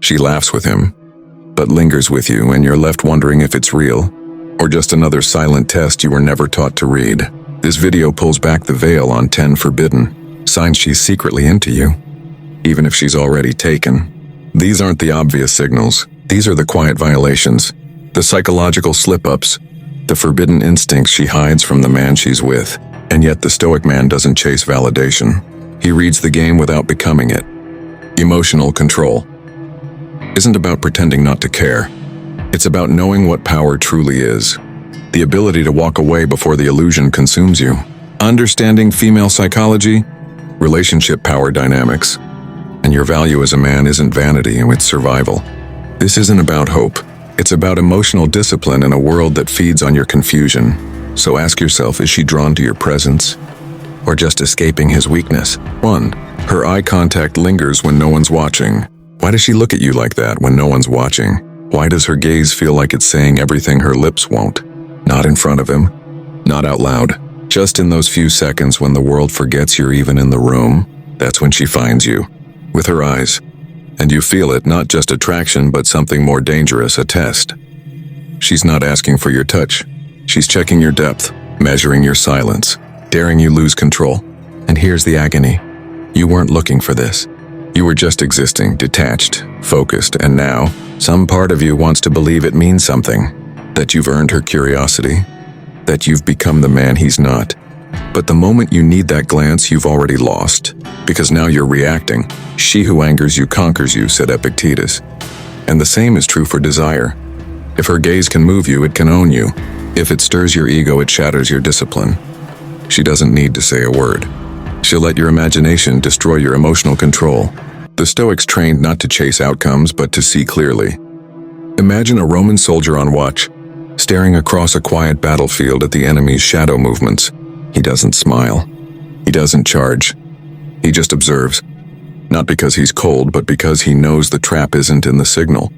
She laughs with him, but lingers with you, and you're left wondering if it's real, or just another silent test you were never taught to read. This video pulls back the veil on 10 forbidden signs she's secretly into you, even if she's already taken. These aren't the obvious signals. These are the quiet violations, the psychological slip-ups, the forbidden instincts she hides from the man she's with. And yet the Stoic man doesn't chase validation. He reads the game without becoming it. Emotional control isn't about pretending not to care. It's about knowing what power truly is. The ability to walk away before the illusion consumes you. Understanding female psychology, relationship power dynamics, and your value as a man isn't vanity, it's survival. This isn't about hope. It's about emotional discipline in a world that feeds on your confusion. So ask yourself, is she drawn to your presence, or just escaping his weakness? 1. Her eye contact lingers when no one's watching. Why does she look at you like that when no one's watching? Why does her gaze feel like it's saying everything her lips won't? Not in front of him, not out loud. Just in those few seconds when the world forgets you're even in the room, that's when she finds you, with her eyes. And you feel it, not just attraction, but something more dangerous, a test. She's not asking for your touch. She's checking your depth, measuring your silence, daring you lose control. And here's the agony. You weren't looking for this. You were just existing, detached, focused, and now, some part of you wants to believe it means something, that you've earned her curiosity, that you've become the man he's not. But the moment you need that glance, you've already lost, because now you're reacting. She who angers you conquers you, said Epictetus. And the same is true for desire. If her gaze can move you, it can own you. If it stirs your ego, it shatters your discipline. She doesn't need to say a word. She'll let your imagination destroy your emotional control. The Stoics trained not to chase outcomes, but to see clearly. Imagine a Roman soldier on watch, staring across a quiet battlefield at the enemy's shadow movements. He doesn't smile. He doesn't charge. He just observes. Not because he's cold, but because he knows the trap isn't in the signal.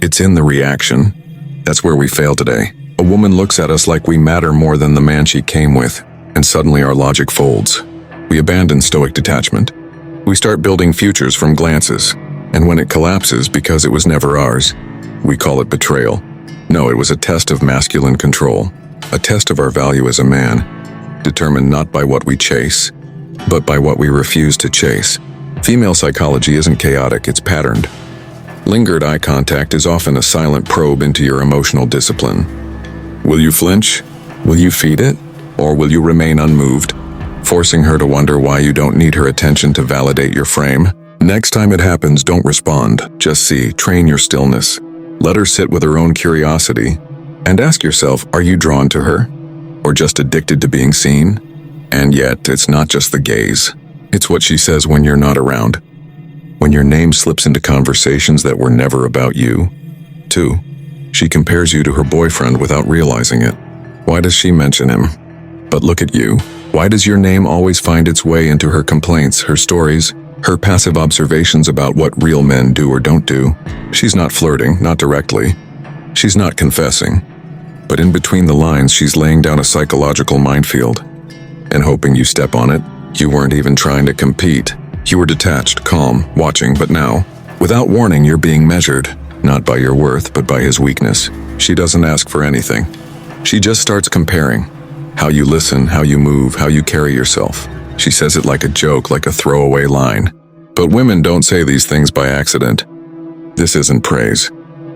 It's in the reaction. That's where we fail today. A woman looks at us like we matter more than the man she came with, and suddenly our logic folds. We abandon Stoic detachment. We start building futures from glances, and when it collapses because it was never ours, we call it betrayal. No, it was a test of masculine control, a test of our value as a man, determined not by what we chase, but by what we refuse to chase. Female psychology isn't chaotic, it's patterned. Lingered eye contact is often a silent probe into your emotional discipline. Will you flinch? Will you feed it? Or will you remain unmoved, forcing her to wonder why you don't need her attention to validate your frame? Next time it happens, don't respond. Just see, train your stillness. Let her sit with her own curiosity, and ask yourself, are you drawn to her? Or just addicted to being seen? And yet, it's not just the gaze. It's what she says when you're not around. When your name slips into conversations that were never about you. 2. She compares you to her boyfriend without realizing it. Why does she mention him? But look at you. Why does your name always find its way into her complaints, her stories, her passive observations about what real men do or don't do? She's not flirting, not directly. She's not confessing. But in between the lines, she's laying down a psychological minefield. And hoping you step on it. You weren't even trying to compete. You were detached, calm, watching, but now, without warning, you're being measured, not by your worth, but by his weakness. She doesn't ask for anything. She just starts comparing. How you listen, how you move, how you carry yourself. She says it like a joke, like a throwaway line. But women don't say these things by accident. This isn't praise.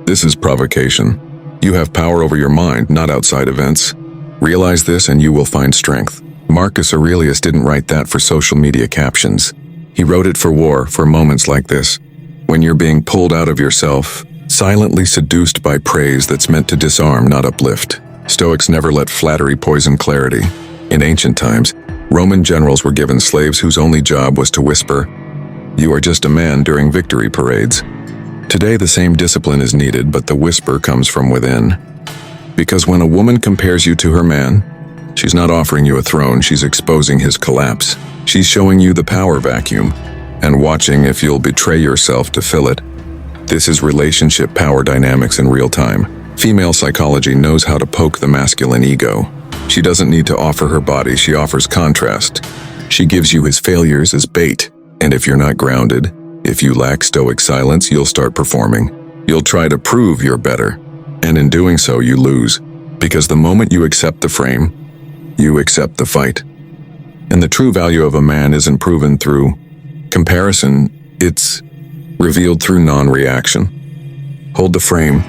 This is provocation. You have power over your mind, not outside events. Realize this and you will find strength. Marcus Aurelius didn't write that for social media captions. He wrote it for war, for moments like this. When you're being pulled out of yourself, silently seduced by praise that's meant to disarm, not uplift. Stoics never let flattery poison clarity. In ancient times, Roman generals were given slaves whose only job was to whisper, "You are just a man," during victory parades. Today the same discipline is needed, but the whisper comes from within. Because when a woman compares you to her man, she's not offering you a throne, she's exposing his collapse. She's showing you the power vacuum, and watching if you'll betray yourself to fill it. This is relationship power dynamics in real time. Female psychology knows how to poke the masculine ego. She doesn't need to offer her body, she offers contrast. She gives you his failures as bait, and if you're not grounded, If you lack stoic silence, you'll start performing. You'll try to prove you're better. And in doing so, you lose. Because the moment you accept the frame, you accept the fight. And the true value of a man isn't proven through comparison, it's revealed through non-reaction. Hold the frame.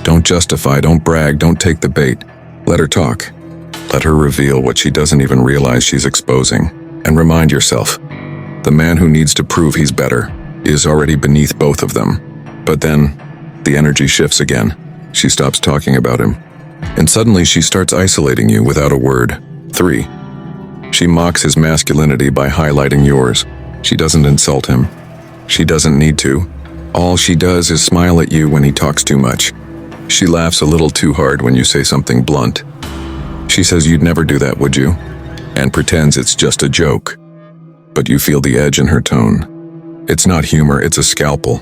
Don't justify, don't brag, don't take the bait. Let her talk. Let her reveal what she doesn't even realize she's exposing. And remind yourself, the man who needs to prove he's better is already beneath both of them. But then, the energy shifts again. She stops talking about him. And suddenly she starts isolating you without a word. 3. She mocks his masculinity by highlighting yours. She doesn't insult him. She doesn't need to. All she does is smile at you when he talks too much. She laughs a little too hard when you say something blunt. She says you'd never do that, would you? And pretends it's just a joke. But you feel the edge in her tone. It's not humor, it's a scalpel.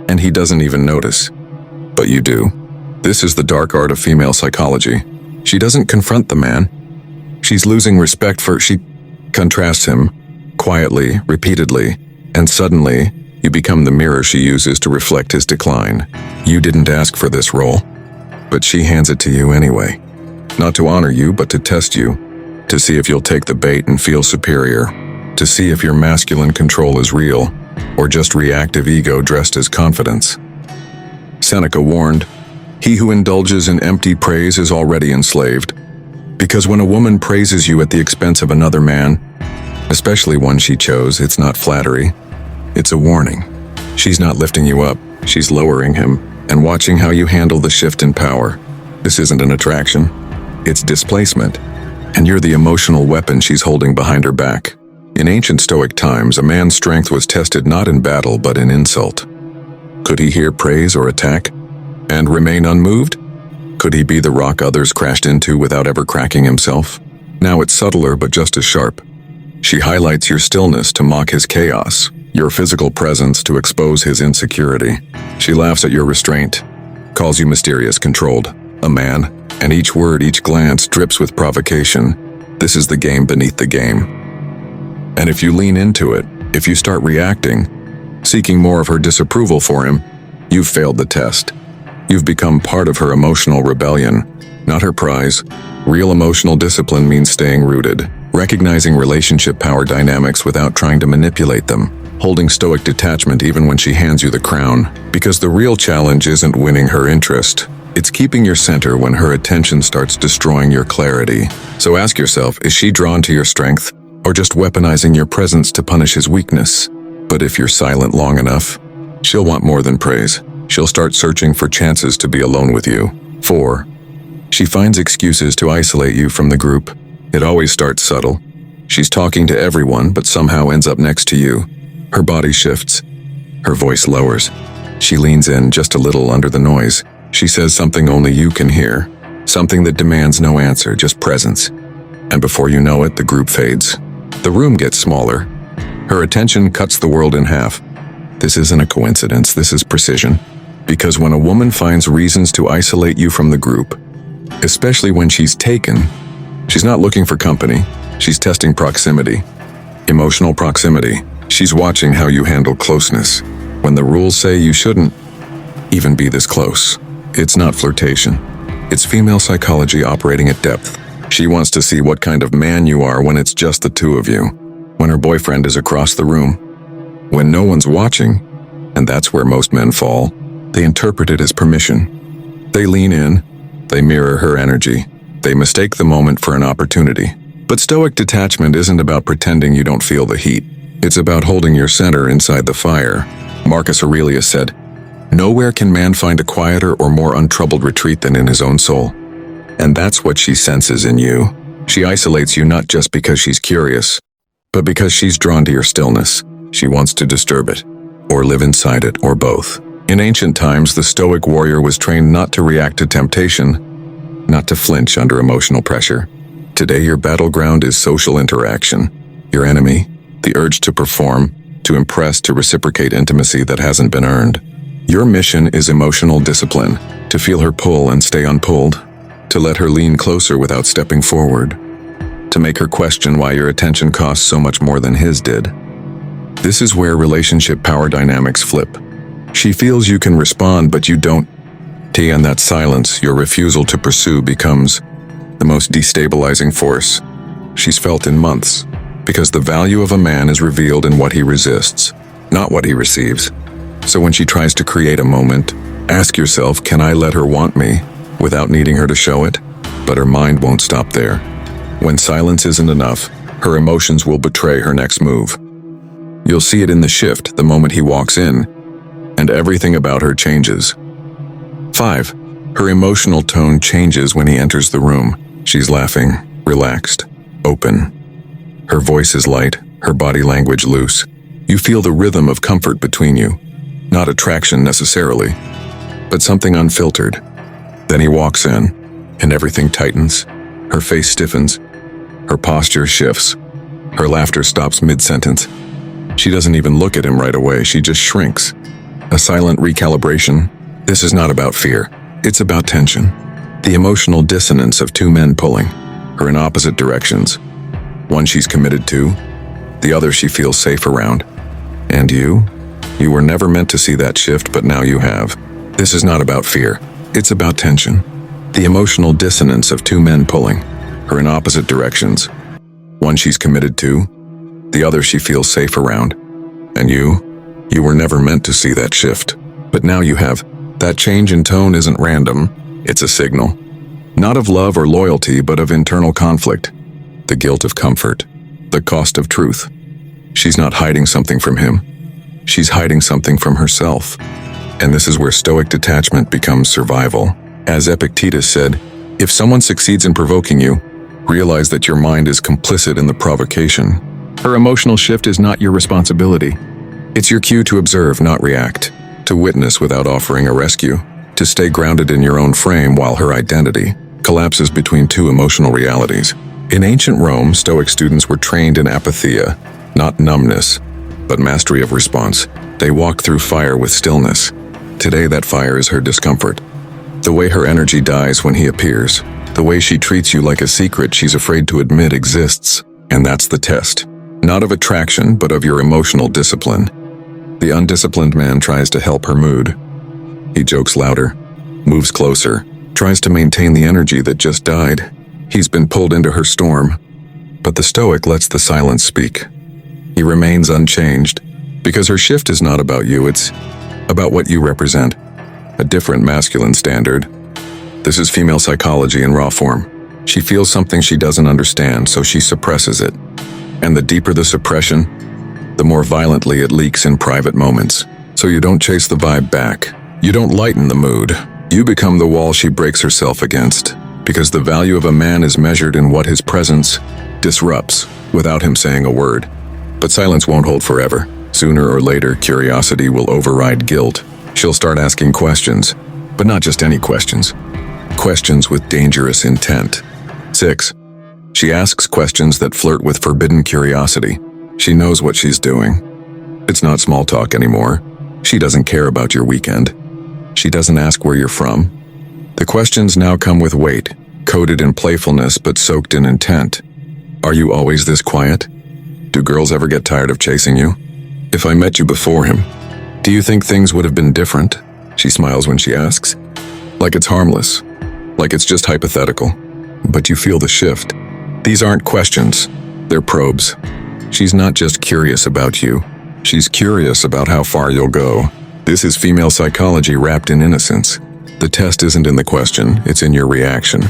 And he doesn't even notice. But you do. This is the dark art of female psychology. She doesn't confront the man. She's losing respect for... She contrasts him, quietly, repeatedly, and suddenly, you become the mirror she uses to reflect his decline. You didn't ask for this role, but she hands it to you anyway. Not to honor you, but to test you, to see if you'll take the bait and feel superior, to see if your masculine control is real, or just reactive ego dressed as confidence. Seneca warned, "He who indulges in empty praise is already enslaved." Because when a woman praises you at the expense of another man, especially one she chose, it's not flattery, it's a warning. She's not lifting you up, she's lowering him, and watching how you handle the shift in power. This isn't an attraction, it's displacement, and you're the emotional weapon she's holding behind her back. In ancient Stoic times, a man's strength was tested not in battle but in insult. Could he hear praise or attack, and remain unmoved? Could he be the rock others crashed into without ever cracking himself? Now it's subtler but just as sharp. She highlights your stillness to mock his chaos, your physical presence to expose his insecurity. She laughs at your restraint, calls you mysterious, controlled, a man, and each word, each glance drips with provocation. This is the game beneath the game. And if you lean into it, if you start reacting, seeking more of her disapproval for him, you've failed the test. You've become part of her emotional rebellion, not her prize. Real emotional discipline means staying rooted, recognizing relationship power dynamics without trying to manipulate them, holding stoic detachment even when she hands you the crown. Because the real challenge isn't winning her interest, it's keeping your center when her attention starts destroying your clarity. So ask yourself, is she drawn to your strength, or just weaponizing your presence to punish his weakness? But if you're silent long enough, she'll want more than praise. She'll start searching for chances to be alone with you. 4. She finds excuses to isolate you from the group. It always starts subtle. She's talking to everyone, but somehow ends up next to you. Her body shifts. Her voice lowers. She leans in just a little under the noise. She says something only you can hear. Something that demands no answer, just presence. And before you know it, the group fades. The room gets smaller. Her attention cuts the world in half. This isn't a coincidence, this is precision. Because when a woman finds reasons to isolate you from the group, especially when she's taken, she's not looking for company, she's testing proximity. Emotional proximity. She's watching how you handle closeness, when the rules say you shouldn't even be this close. It's not flirtation. It's female psychology operating at depth. She wants to see what kind of man you are when it's just the two of you, when her boyfriend is across the room, when no one's watching, and that's where most men fall. They interpret it as permission. They lean in, they mirror her energy, they mistake the moment for an opportunity. But stoic detachment isn't about pretending you don't feel the heat. It's about holding your center inside the fire. Marcus Aurelius said, "Nowhere can man find a quieter or more untroubled retreat than in his own soul." And that's what she senses in you. She isolates you not just because she's curious, but because she's drawn to your stillness. She wants to disturb it, or live inside it, or both. In ancient times, the Stoic warrior was trained not to react to temptation, not to flinch under emotional pressure. Today, your battleground is social interaction. Your enemy, the urge to perform, to impress, to reciprocate intimacy that hasn't been earned. Your mission is emotional discipline, to feel her pull and stay unpulled, to let her lean closer without stepping forward, to make her question why your attention costs so much more than his did. This is where relationship power dynamics flip. She feels you can respond, but you don't. And that silence, your refusal to pursue, becomes the most destabilizing force she's felt in months, because the value of a man is revealed in what he resists, not what he receives. So when she tries to create a moment, ask yourself, can I let her want me without needing her to show it? But her mind won't stop there. When silence isn't enough, her emotions will betray her next move. You'll see it in the shift the moment he walks in, and everything about her changes. 5. Her emotional tone changes when he enters the room. She's laughing, relaxed, open. Her voice is light, her body language loose. You feel the rhythm of comfort between you. Not attraction necessarily, but something unfiltered. Then he walks in, and everything tightens. Her face stiffens. Her posture shifts. Her laughter stops mid-sentence. She doesn't even look at him right away, she just shrinks. A silent recalibration. This is not about fear, it's about tension. The emotional dissonance of two men pulling her in opposite directions. One she's committed to, the other she feels safe around. And you were never meant to see that shift, but now you have. This is not about fear, it's about tension. The emotional dissonance of two men pulling her in opposite directions. One she's committed to, the other she feels safe around. And you were never meant to see that shift, but now you have. That change in tone isn't random, it's a signal. Not of love or loyalty, but of internal conflict. The guilt of comfort, the cost of truth. She's not hiding something from him. She's hiding something from herself. And this is where Stoic detachment becomes survival. As Epictetus said, if someone succeeds in provoking you, realize that your mind is complicit in the provocation. Her emotional shift is not your responsibility. It's your cue to observe, not react. To witness without offering a rescue. To stay grounded in your own frame while her identity collapses between two emotional realities. In ancient Rome, Stoic students were trained in apatheia, not numbness, but mastery of response. They walked through fire with stillness. Today that fire is her discomfort. The way her energy dies when he appears. The way she treats you like a secret she's afraid to admit exists. And that's the test. Not of attraction, but of your emotional discipline. The undisciplined man tries to help her mood. He jokes louder, moves closer, tries to maintain the energy that just died. He's been pulled into her storm. But the Stoic lets the silence speak. He remains unchanged, because her shift is not about you, it's about what you represent. A different masculine standard. This is female psychology in raw form. She feels something she doesn't understand, so she suppresses it. And the deeper the suppression, the more violently it leaks in private moments. So you don't chase the vibe back. You don't lighten the mood. You become the wall she breaks herself against. Because the value of a man is measured in what his presence disrupts without him saying a word. But silence won't hold forever. Sooner or later, curiosity will override guilt. She'll start asking questions, but not just any questions. Questions with dangerous intent. 6. She asks questions that flirt with forbidden curiosity. She knows what she's doing. It's not small talk anymore. She doesn't care about your weekend. She doesn't ask where you're from. The questions now come with weight, coated in playfulness but soaked in intent. Are you always this quiet? Do girls ever get tired of chasing you? If I met you before him, do you think things would have been different? She smiles when she asks. Like it's harmless. Like it's just hypothetical. But you feel the shift. These aren't questions. They're probes. She's not just curious about you. She's curious about how far you'll go. This is female psychology wrapped in innocence. The test isn't in the question, it's in your reaction.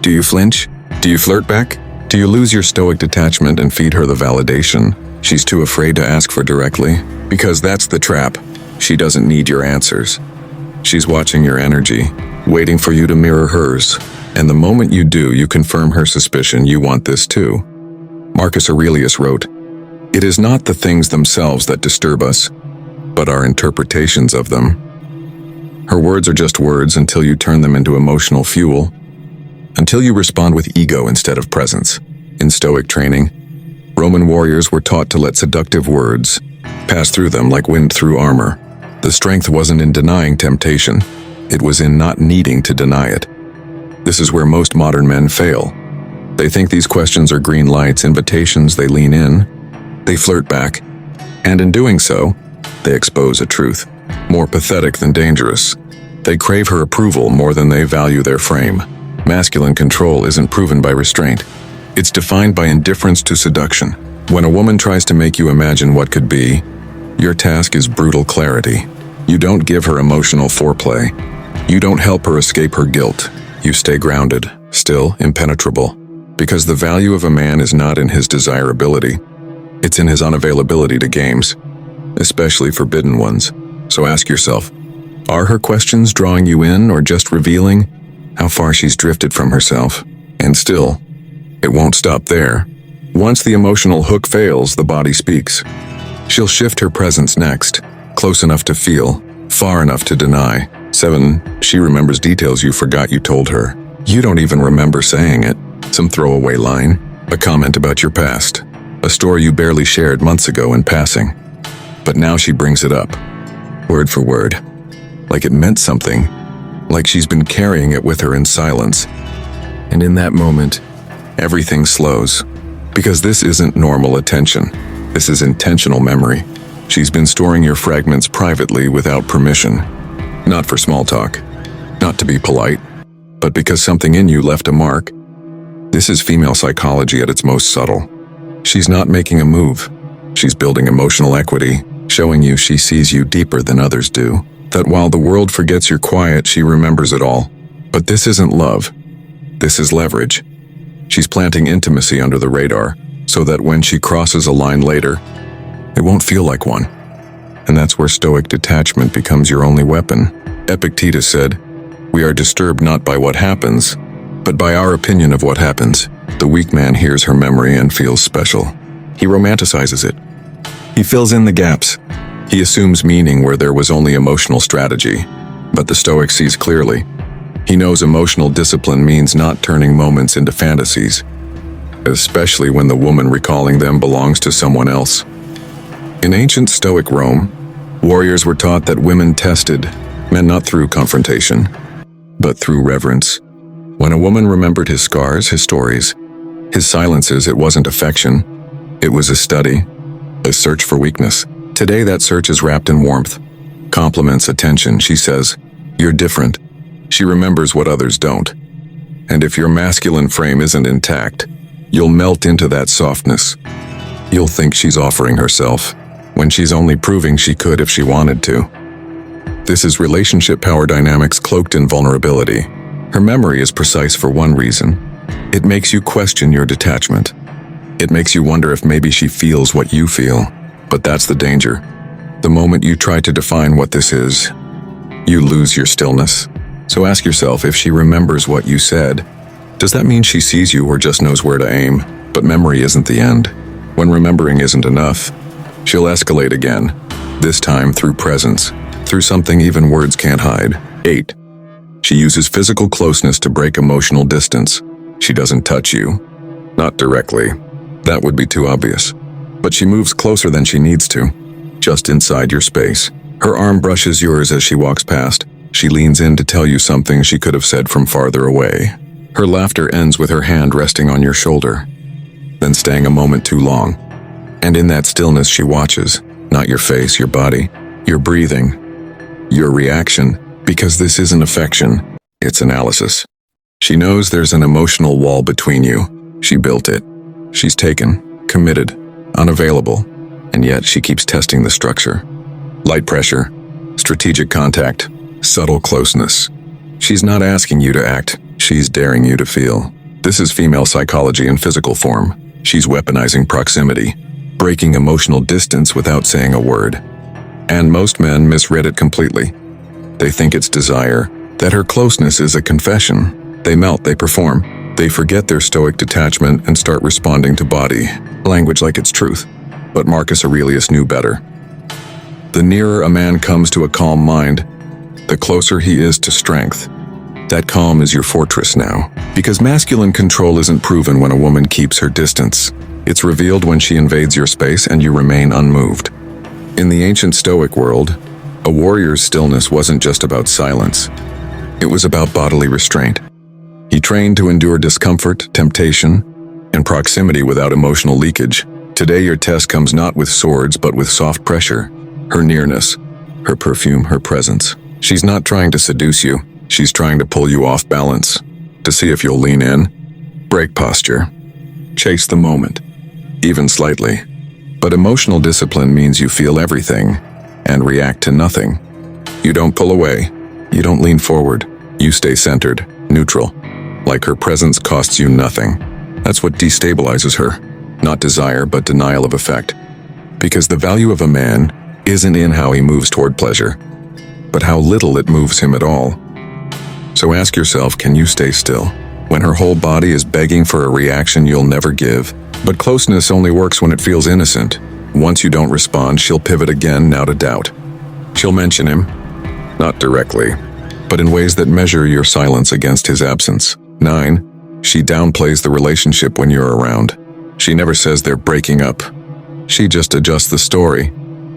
Do you flinch? Do you flirt back? Do you lose your Stoic detachment and feed her the validation she's too afraid to ask for directly? Because that's the trap. She doesn't need your answers. She's watching your energy, waiting for you to mirror hers. And the moment you do, you confirm her suspicion you want this too. Marcus Aurelius wrote, "It is not the things themselves that disturb us, but our interpretations of them." Her words are just words until you turn them into emotional fuel, until you respond with ego instead of presence. In Stoic training, Roman warriors were taught to let seductive words pass through them like wind through armor. The strength wasn't in denying temptation, it was in not needing to deny it. This is where most modern men fail. They think these questions are green lights, invitations, they lean in, they flirt back, And in doing so, they expose a truth, more pathetic than dangerous. They crave her approval more than they value their frame. Masculine control isn't proven by restraint. It's defined by indifference to seduction. When a woman tries to make you imagine what could be, your task is brutal clarity. You don't give her emotional foreplay. You don't help her escape her guilt. You stay grounded, still impenetrable. Because the value of a man is not in his desirability. It's in his unavailability to games, especially forbidden ones. So ask yourself, are her questions drawing you in or just revealing how far she's drifted from herself? And still, it won't stop there. Once the emotional hook fails, the body speaks. She'll shift her presence next, close enough to feel, far enough to deny. 7. She remembers details you forgot you told her. You don't even remember saying it. Some throwaway line, a comment about your past, a story you barely shared months ago in passing. But now she brings it up, word for word, like it meant something, like she's been carrying it with her in silence. And in that moment, everything slows. Because this isn't normal attention. This is intentional memory. She's been storing your fragments privately without permission. Not for small talk, not to be polite, but because something in you left a mark. This is female psychology at its most subtle. She's not making a move. She's building emotional equity, showing you she sees you deeper than others do. That while the world forgets you're quiet, she remembers it all. But this isn't love. This is leverage. She's planting intimacy under the radar, so that when she crosses a line later, it won't feel like one. And that's where stoic detachment becomes your only weapon. Epictetus said, "We are disturbed not by what happens, but by our opinion of what happens." The weak man hears her memory and feels special. He romanticizes it. He fills in the gaps. He assumes meaning where there was only emotional strategy. But the Stoic sees clearly. He knows emotional discipline means not turning moments into fantasies, especially when the woman recalling them belongs to someone else. In ancient Stoic Rome, warriors were taught that women tested men not through confrontation, but through reverence. When a woman remembered his scars, his stories, his silences, it wasn't affection. It was a study, a search for weakness. Today that search is wrapped in warmth, compliments, attention. She says, "You're different." She remembers what others don't. And if your masculine frame isn't intact, you'll melt into that softness. You'll think she's offering herself, when she's only proving she could if she wanted to. This is relationship power dynamics cloaked in vulnerability. Her memory is precise for one reason. It makes you question your detachment. It makes you wonder if maybe she feels what you feel. But that's the danger. The moment you try to define what this is, you lose your stillness. So ask yourself, if she remembers what you said, does that mean she sees you or just knows where to aim? But memory isn't the end. When remembering isn't enough, she'll escalate again, this time through presence, through something even words can't hide. 8. She uses physical closeness to break emotional distance. She doesn't touch you. Not directly. That would be too obvious. But she moves closer than she needs to, just inside your space. Her arm brushes yours as she walks past. She leans in to tell you something she could have said from farther away. Her laughter ends with her hand resting on your shoulder, then staying a moment too long. And in that stillness she watches, not your face, your body, your breathing, your reaction, because this isn't affection, it's analysis. She knows there's an emotional wall between you. She built it. She's taken, committed, unavailable, and yet she keeps testing the structure. Light pressure, strategic contact, subtle closeness. She's not asking you to act, she's daring you to feel. This is female psychology in physical form. She's weaponizing proximity, breaking emotional distance without saying a word. And most men misread it completely. They think it's desire, that her closeness is a confession. They melt, they perform. They forget their stoic detachment and start responding to body language like it's truth. But Marcus Aurelius knew better. The nearer a man comes to a calm mind, the closer he is to strength. That calm is your fortress now. Because masculine control isn't proven when a woman keeps her distance. It's revealed when she invades your space and you remain unmoved. In the ancient Stoic world, a warrior's stillness wasn't just about silence. It was about bodily restraint. He trained to endure discomfort, temptation, and proximity without emotional leakage. Today your test comes not with swords but with soft pressure, her nearness, her perfume, her presence. She's not trying to seduce you, she's trying to pull you off balance, to see if you'll lean in, break posture, chase the moment, even slightly. But emotional discipline means you feel everything and react to nothing. You don't pull away, you don't lean forward, you stay centered, neutral, like her presence costs you nothing. That's what destabilizes her. Not desire, but denial of effect. Because the value of a man isn't in how he moves toward pleasure, but how little it moves him at all. So ask yourself, can you stay still when her whole body is begging for a reaction you'll never give? But closeness only works when it feels innocent. Once you don't respond, she'll pivot again, now to doubt. She'll mention him, not directly, but in ways that measure your silence against his absence. 9. She downplays the relationship when you're around. She never says they're breaking up. She just adjusts the story.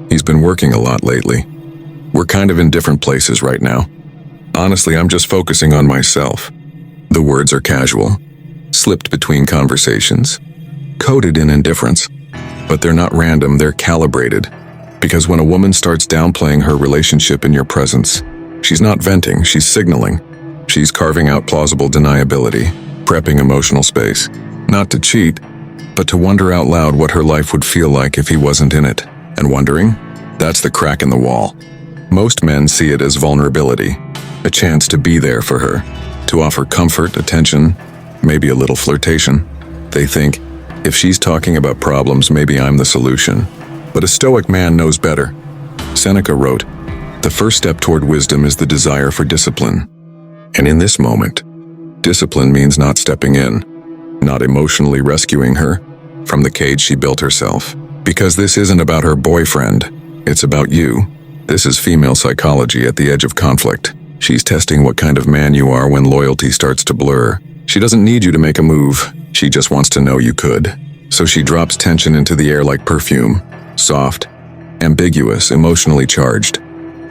He's been working a lot lately. We're kind of in different places right now. Honestly, I'm just focusing on myself. The words are casual, slipped between conversations, coded in indifference. But they're not random, they're calibrated. Because when a woman starts downplaying her relationship in your presence, she's not venting, she's signaling. She's carving out plausible deniability, prepping emotional space. Not to cheat, but to wonder out loud what her life would feel like if he wasn't in it. And wondering? That's the crack in the wall. Most men see it as vulnerability, a chance to be there for her, to offer comfort, attention, maybe a little flirtation. They think, if she's talking about problems, maybe I'm the solution. But a Stoic man knows better. Seneca wrote, "The first step toward wisdom is the desire for discipline." And in this moment, discipline means not stepping in, not emotionally rescuing her from the cage she built herself. Because this isn't about her boyfriend, it's about you. This is female psychology at the edge of conflict. She's testing what kind of man you are when loyalty starts to blur. She doesn't need you to make a move, she just wants to know you could. So she drops tension into the air like perfume, soft, ambiguous, emotionally charged.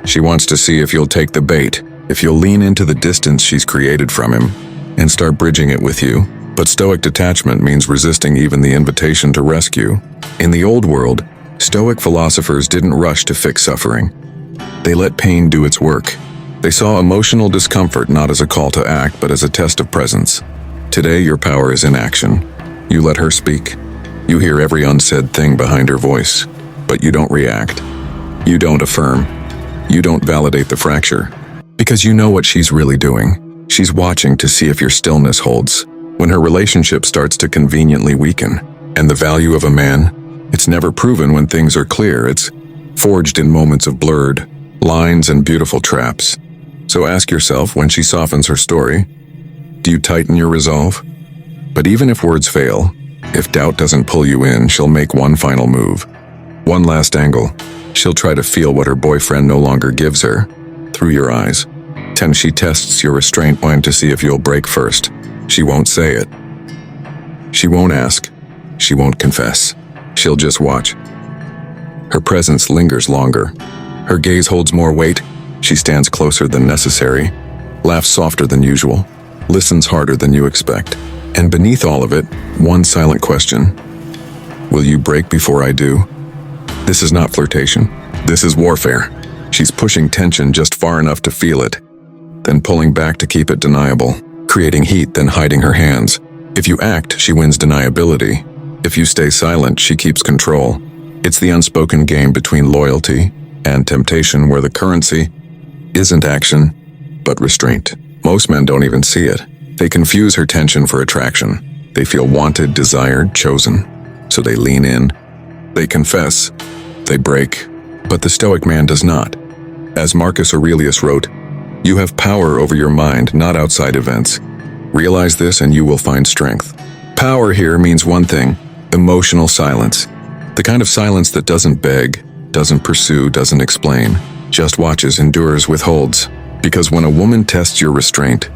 She wants to see if you'll take the bait, if you'll lean into the distance she's created from him, and start bridging it with you. But Stoic detachment means resisting even the invitation to rescue. In the old world, Stoic philosophers didn't rush to fix suffering. They let pain do its work. They saw emotional discomfort not as a call to act, but as a test of presence. Today, your power is in action. You let her speak. You hear every unsaid thing behind her voice, but you don't react. You don't affirm. You don't validate the fracture. Because you know what she's really doing. She's watching to see if your stillness holds. When her relationship starts to conveniently weaken. And the value of a man, it's never proven when things are clear. It's forged in moments of blurred lines and beautiful traps. So ask yourself, when she softens her story, do you tighten your resolve? But even if words fail, if doubt doesn't pull you in, she'll make one final move. One last angle. She'll try to feel what her boyfriend no longer gives her, through your eyes. 10. She tests your restraint mind to see if you'll break first. She won't say it. She won't ask. She won't confess. She'll just watch. Her presence lingers longer. Her gaze holds more weight. She stands closer than necessary, laughs softer than usual, listens harder than you expect. And beneath all of it, one silent question. Will you break before I do? This is not flirtation. This is warfare. She's pushing tension just far enough to feel it, then pulling back to keep it deniable, creating heat, then hiding her hands. If you act, she wins deniability. If you stay silent, she keeps control. It's the unspoken game between loyalty and temptation, where the currency isn't action, but restraint. Most men don't even see it. They confuse her tension for attraction. They feel wanted, desired, chosen. So they lean in, they confess, they break. But the Stoic man does not. As Marcus Aurelius wrote, "You have power over your mind, not outside events. Realize this and you will find strength." Power here means one thing: emotional silence. The kind of silence that doesn't beg, doesn't pursue, doesn't explain, just watches, endures, withholds. Because when a woman tests your restraint,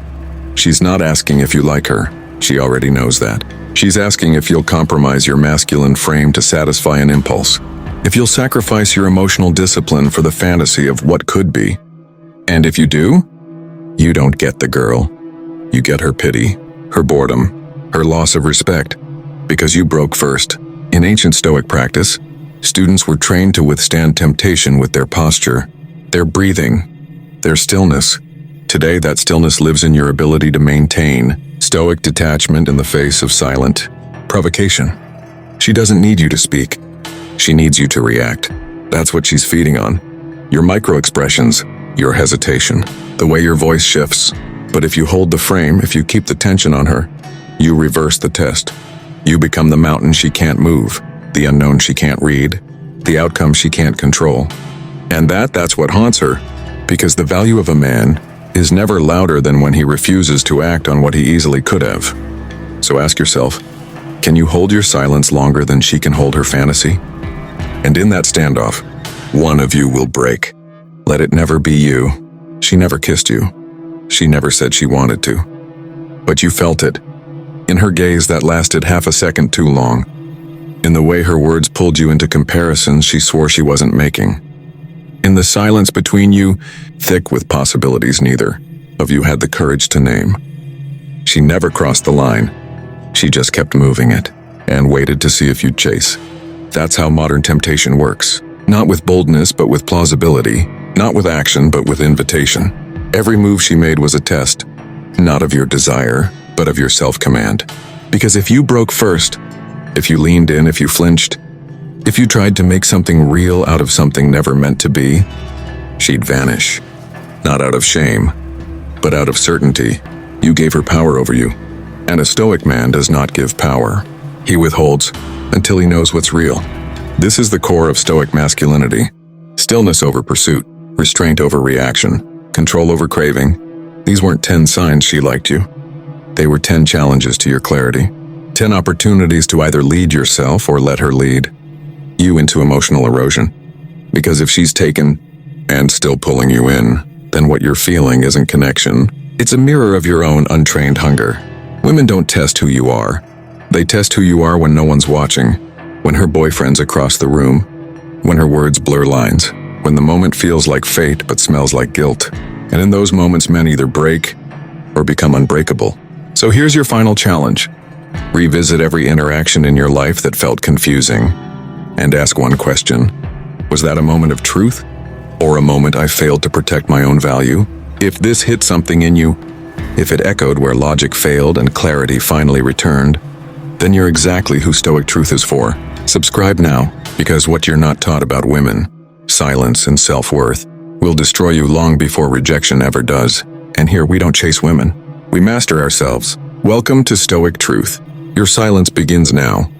she's not asking if you like her. She already knows that. She's asking if you'll compromise your masculine frame to satisfy an impulse. If you'll sacrifice your emotional discipline for the fantasy of what could be. And if you do, you don't get the girl. You get her pity, her boredom, her loss of respect. Because you broke first. In ancient Stoic practice, students were trained to withstand temptation with their posture, their breathing, their stillness. Today, that stillness lives in your ability to maintain Stoic detachment in the face of silent provocation. She doesn't need you to speak. She needs you to react. That's what she's feeding on. Your micro-expressions, your hesitation, the way your voice shifts. But if you hold the frame, if you keep the tension on her, you reverse the test. You become the mountain she can't move, the unknown she can't read, the outcome she can't control. And that's what haunts her, because the value of a man is never louder than when he refuses to act on what he easily could have. So ask yourself, can you hold your silence longer than she can hold her fantasy? And in that standoff, one of you will break. Let it never be you. She never kissed you. She never said she wanted to. But you felt it. In her gaze that lasted half a second too long. In the way her words pulled you into comparisons she swore she wasn't making. In the silence between you, thick with possibilities neither of you had the courage to name. She never crossed the line. She just kept moving it, and waited to see if you'd chase. That's how modern temptation works. Not with boldness, but with plausibility. Not with action, but with invitation. Every move she made was a test, not of your desire, but of your self-command. Because if you broke first, if you leaned in, if you flinched, if you tried to make something real out of something never meant to be, she'd vanish. Not out of shame, but out of certainty. You gave her power over you. And a Stoic man does not give power. He withholds until he knows what's real. This is the core of Stoic masculinity. Stillness over pursuit, restraint over reaction, control over craving. These weren't 10 signs she liked you. They were 10 challenges to your clarity. 10 opportunities to either lead yourself or let her lead you into emotional erosion. Because if she's taken and still pulling you in, then what you're feeling isn't connection. It's a mirror of your own untrained hunger. Women don't test who you are. They test who you are when no one's watching, when her boyfriend's across the room, when her words blur lines, when the moment feels like fate but smells like guilt. And in those moments, men either break or become unbreakable. So here's your final challenge. Revisit every interaction in your life that felt confusing and ask one question. Was that a moment of truth or a moment I failed to protect my own value? If this hit something in you, if it echoed where logic failed and clarity finally returned, then you're exactly who Stoic Truth is for. Subscribe now, because what you're not taught about women, silence and self-worth, will destroy you long before rejection ever does. And here we don't chase women. We master ourselves. Welcome to Stoic Truth. Your silence begins now.